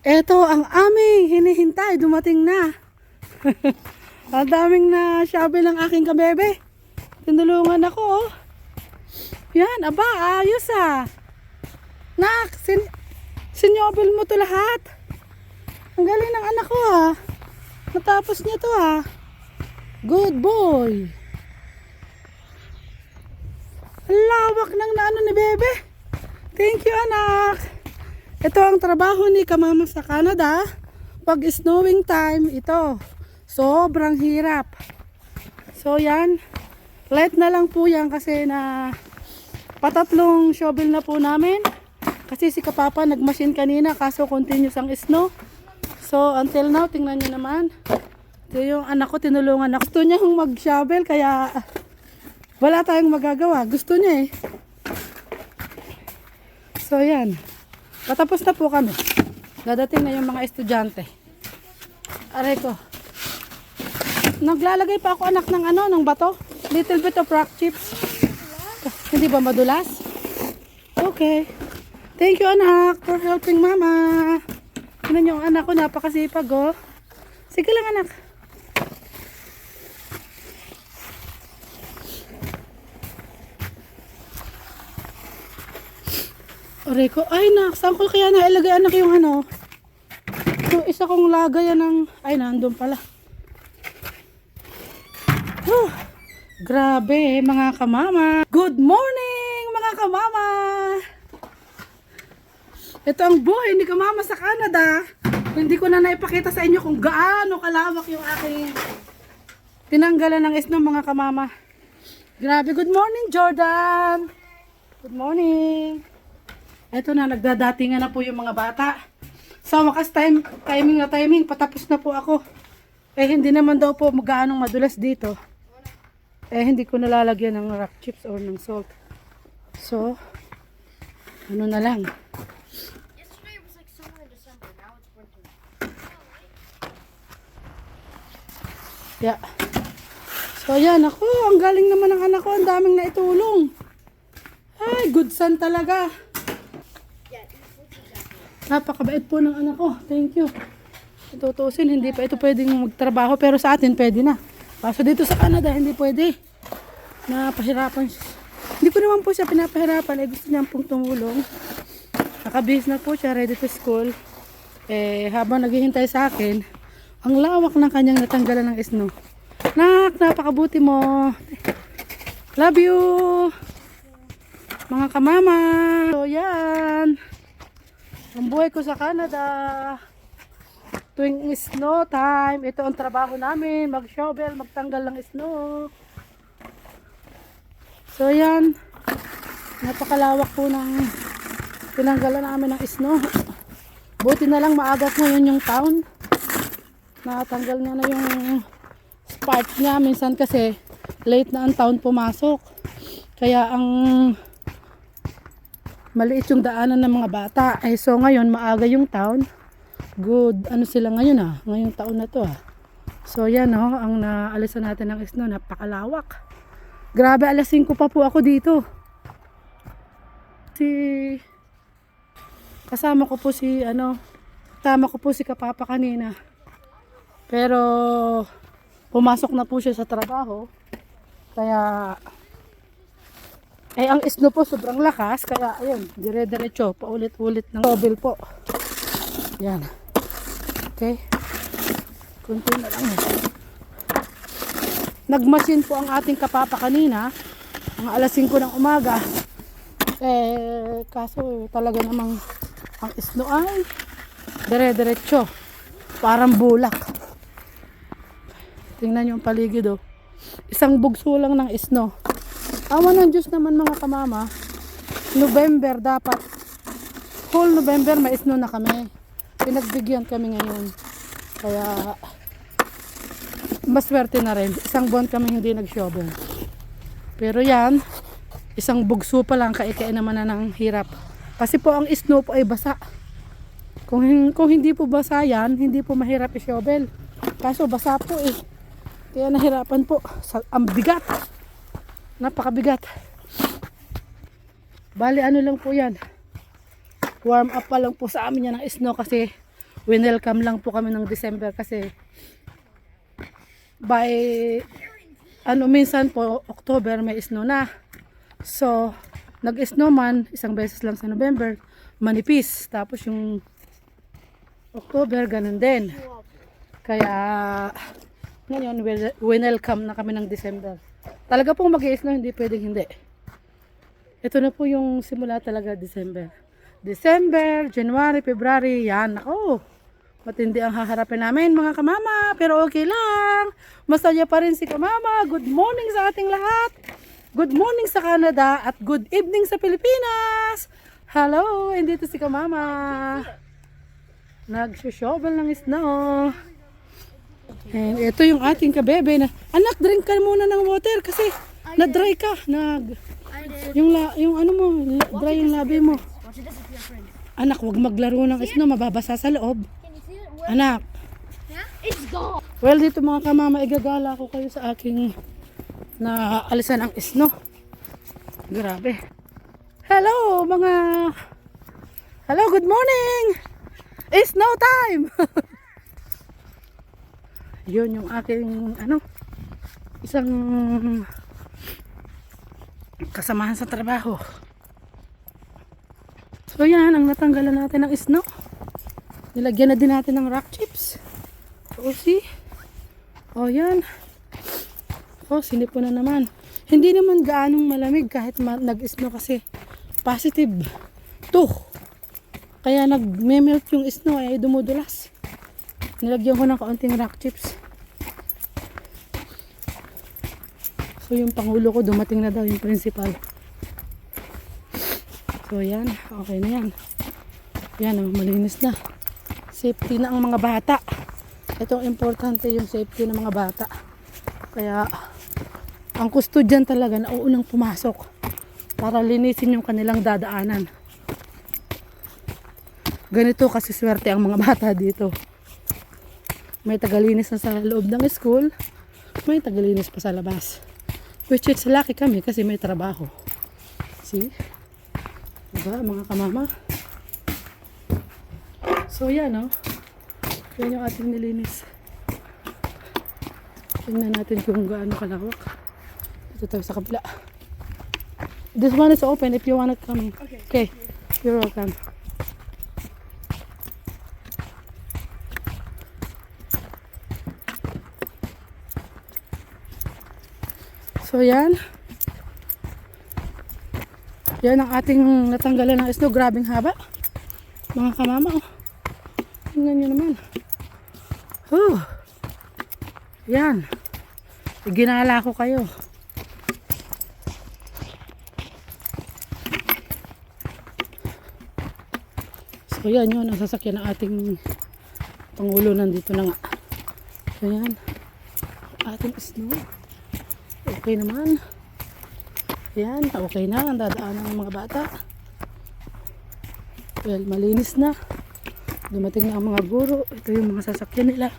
Eto ang aming hinihintay, dumating na. Ang daming na shovel ng aking kabebe. Tinulungan ako, oh. Yan, aba, ayos ah. Nak, sinyobel mo to lahat. Ang galing ng anak ko ah. Natapos niya to ah. Good boy. Ang lawak ng naano ni bebe. Thank you, anak. Ito ang trabaho ni kamama sa Canada. Pag snowing time, ito. Sobrang hirap. So yan. Light na lang po yan kasi na patatlong shovel na po namin. Kasi si Kapapa nagmachine kanina kaso continuous ang snow. So until now, tingnan nyo naman. Ito yung anak ko, tinulungan ako. Gusto niya yung mag-shovel kaya wala tayong magagawa. Gusto niya eh. So yan. Patapos na po kami. Dadating na yung mga estudyante. Aray ko. Naglalagay pa ako anak ng ano, ng bato. Little bit of rock chips. Hindi ba madulas? Okay. Thank you anak for helping mama. Tignan yung anak ko, napakasipag oh. Sige lang anak. Aray ko, ay nak, saan ko kaya nailagay anak yung ano? So, isa kong lagayan ng, ay nandun pala. Grabe mga kamama. Good morning mga kamama. Ito ang buhay ni kamama sa Canada. Hindi ko na naipakita sa inyo kung gaano kalawak yung aking tinanggalan ng snow mga kamama. Grabe, good morning Jordan. Good morning. Ito na, nagdadatingan na po yung mga bata. Sa wakas timing, patapos na po ako. Eh hindi naman daw po gaanong madulas dito. Eh hindi ko nalalagyan ng rock chips or ng salt. So, ano na lang. Yesterday it was like summer in December. Now it's winter. Yeah. So ayan, ako, ang galing naman ng anak ko. Ang daming naitulong. Ay, good son talaga. Napakabait po ng anak ko. Thank you. Tutusin, hindi pa ito pwedeng magtrabaho pero sa atin pwede na. Kaso dito sa Canada hindi pwede. Napahirapan siya. Hindi ko naman po siya pinapahirapan. Eh gusto niya pong tumulong. Nakabihis na po siya, ready to school. Eh habang naghihintay sa akin, ang lawak ng kanyang natanggalan ng snow. Nak, napakabuti mo. Love you. Mga kamama. So yan. Ang buhay ko sa Canada. Tuwing snow time, ito ang trabaho namin. Mag-shovel, magtanggal ng snow. So yan. Napakalawak po ng tinanggalan namin ng snow. Buti na lang maagat ngayon yung town. Natanggal niya na yung spark niya. Minsan kasi late na ang town pumasok. Kaya ang maliit yung daanan ng mga bata. Eh, so ngayon, maaga yung town. Good, ano sila ngayon ah. Ngayong taon na to ah. So yan oh, ang naalisan natin ng snow. Napakalawak. Grabe, alas 5 pa po ako dito. Kasama ko po si Kapapa kanina. Pero pumasok na po siya sa trabaho. Kaya eh, ang snow po sobrang lakas, kaya ayun, dire-diretso, paulit-ulit ng shovel po. Yan. Okay. Kunti na lang. Nagmachine po ang ating Kapapa kanina, mga alas 5 ng umaga. Eh, kaso talaga namang ang snow ay dire-diretso. Parang bulak. Tingnan nyo ang paligid oh. Isang bugso lang ng snow. Awan ng Diyos naman mga kamama. November dapat. Whole November may snow na kami. Pinagbigyan kami ngayon. Kaya maswerte na rin. Isang buwan kami hindi nag-shovel. Pero yan, isang bugso pa lang kaikai naman na ng hirap. Kasi po ang snow po ay basa. Kung hindi po basa yan, hindi po mahirap i-shovel. Kaso basa po eh. Kaya nahirapan po. Ang bigat. Napakabigat. Bali ano lang po yan. Warm up pa lang po sa amin yan ng snow kasi winelcome lang po kami ng December kasi by minsan po October may snow na. So nag-snow man isang beses lang sa November, manipis. Tapos yung October ganun din. Kaya ngayon winelcome na kami ng December. Talaga pong mag-i-snow, hindi pwedeng hindi. Ito na po yung simula talaga December. December, January, February, yan. Oh, matindi ang haharapin namin mga kamama. Pero okay lang. Masaya pa rin si kamama. Good morning sa ating lahat. Good morning sa Canada at good evening sa Pilipinas. Hello, andito si kamama. Nag-shovel ng snow. And ito yung ating kabebe na, anak, drink ka muna ng water kasi na-dry ka. Yung ano mo, dry yung labi mo. Watch this with your friend. Anak, wag maglaro ng snow, mababasa sa loob. Can you see it? Anak. Yeah? It's gone. Well, dito mga kamama, igagala ko kayo sa aking naalisan ang snow. Grabe. Hello, Hello, good morning! It's snow time! Yun yung aking, isang kasamahan sa trabaho. So yan, ang natanggalan natin ng snow. Nilagyan na din natin ng rock chips. O see? O yan. O, sinipo na naman. Hindi naman gaanong malamig kahit nag-snow kasi positive 2. Kaya nag-melt yung snow ay dumudulas. Nilagyan ko ng kaunting rock chips. So yung pangulo ko dumating na daw, yung principal. So yan, okay na yan. Yan, malinis na. Safety na ang mga bata. Itong importante yung safety ng mga bata. Kaya ang kustodyan talaga na unang pumasok para linisin yung kanilang dadaanan. Ganito kasi swerte ang mga bata dito. May tagalinis na sa loob ng school, may tagalinis pa sa labas. Which is lucky kami kasi may trabaho. See? Diba mga kamama? So yan yan yung ating nilinis. Tingnan natin kung gaano kalawak. Ito tayo sa kabila. This one is open if you wanna come in. Okay. You're welcome. So yan. Yan ang ating natanggalan ng snow. Grabing haba. Mga kamama. Tingnan nyo naman. Yan. Ginala ko kayo. So yan yun. Ang sasakyan ng ating pangulo nandito na nga. So yan. Ating snow. Okay naman. Yan, okay na ang dadaanan ng mga bata. Well, malinis na. Dumating na ang mga guro. Ito yung mga sasakyan nila.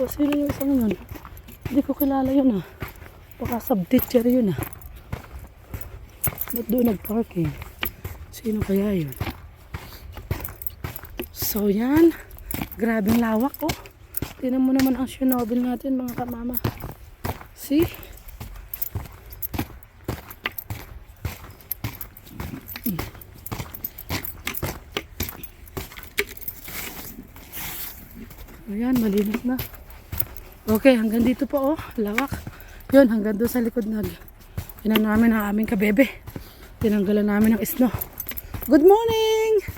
So, sino yung isang yun? Hindi ko kilala yun Baka sub-teacher yun Ba't doon nag-parking? Sino kaya yun? So, yan. Grabing lawak Tingnan mo naman ang Chernobyl natin mga kamama. See? Ayan, malinis na. Okay, hanggang dito po lawak. Yun, hanggang doon sa likod Inan namin ang aming kabebe. Tinanggalan namin ng snow. Good morning!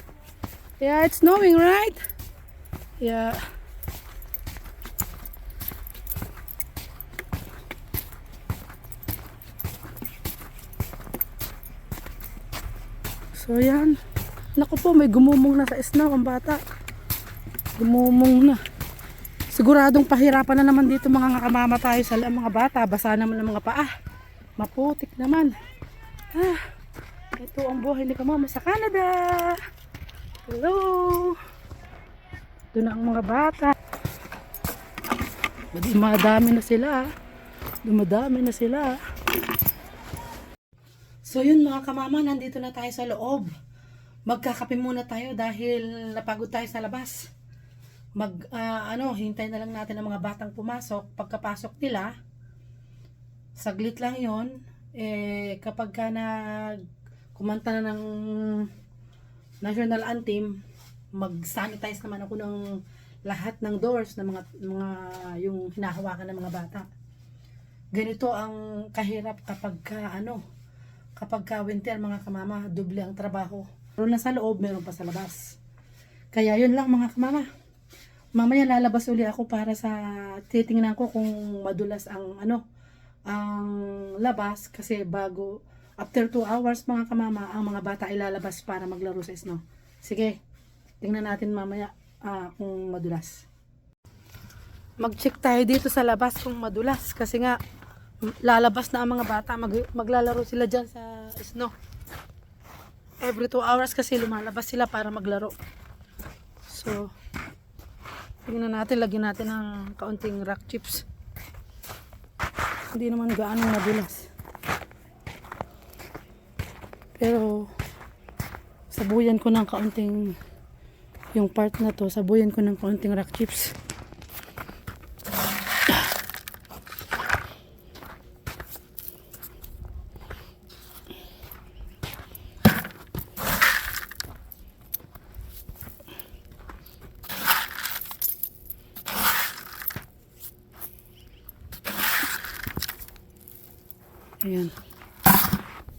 Yeah, it's snowing, right? Yeah. So yan. Naku po, may gumumong na sa snow ang bata. Gumumong na. Siguradong pahirapan na naman dito mga kamama tayo sa mga bata. Basa naman ang mga paa. Maputik naman. Ito ang buhay ni kamama sa Canada. Hello. Doon ang mga bata. Dumadami na sila. Dumadami na sila. So yun mga kamama, nandito na tayo sa loob. magkakape muna tayo dahil napagod tayo sa labas. Hintay na lang natin ang mga batang pumasok. Pagkapasok nila, saglit lang yon. Kapag ka kumanta na ng national anthem, mag-sanitize naman ako ng lahat ng doors ng mga yung hinahawakan ng mga bata. Ganito ang kahirap kapag ka winter mga kamama, doble ang trabaho. Meron na sa loob, meron pa sa labas. Kaya yun lang mga kamama. Mamaya lalabas uli ako para sa titingnan ko kung madulas ang ang labas kasi after 2 hours mga kamama, ang mga bata ilalabas para maglaro sa snow. Sige, tingnan natin mamaya kung madulas. Mag-check tayo dito sa labas kung madulas kasi nga lalabas na ang mga bata, maglalaro sila dyan sa snow. Every 2 hours kasi lumalabas sila para maglaro. So, tingnan natin, lagyan natin ng kaunting rock chips. Hindi naman gaano madulas. Pero, sabuyan ko ng kaunting, yung part na to, sabuyan ko ng kaunting rock chips. Ayan.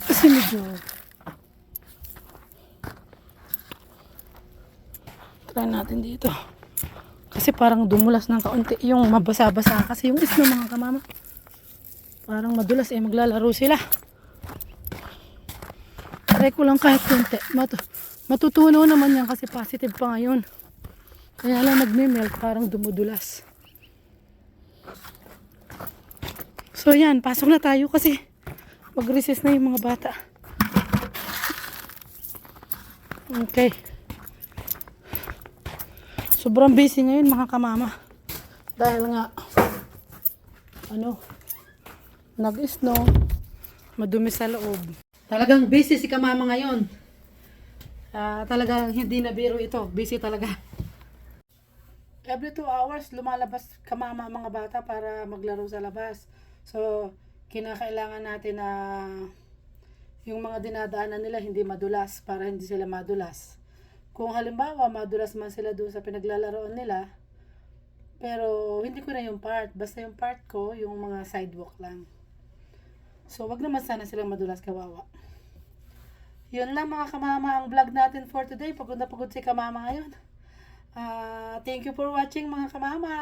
Kasi medyo try natin dito. Kasi parang dumulas ng kaunti. Yung mabasa-basa kasi yung snow mga kamama. Parang madulas maglalaro sila. Try ko lang kahit kunti. Matutunaw naman yan kasi positive pa ngayon. Kaya lang nagme-melt, parang dumudulas. So yan, pasok na tayo kasi mag-recess na yung mga bata. Okay. Sobrang busy ngayon mga kamama. Dahil nga, nag-snow, madumi sa loob. Talagang busy si kamama ngayon. Talagang hindi na biro ito. Busy talaga. Every 2 hours, lumalabas kamama mga bata para maglaro sa labas. So, kinakailangan natin na yung mga dinadaanan nila hindi madulas para hindi sila madulas. Kung halimbawa madulas man sila doon sa pinaglalaroan nila, pero hindi ko na yung part. Basta yung part ko, yung mga sidewalk lang. So, wag naman sana silang madulas, kawawa. Yun lang mga kamama ang vlog natin for today. Pagod na pagod si kamama ngayon. Thank you for watching mga kamama.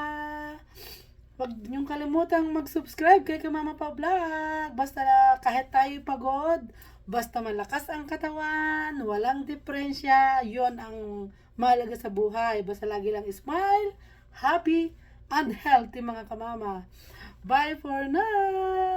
Huwag niyong kalimutang mag-subscribe kay Kamama Pa Vlog. Basta kahit tayo pagod, basta malakas ang katawan, walang diferensya, yon ang mahalaga sa buhay. Basta lagi lang smile, happy, and healthy mga kamama. Bye for now!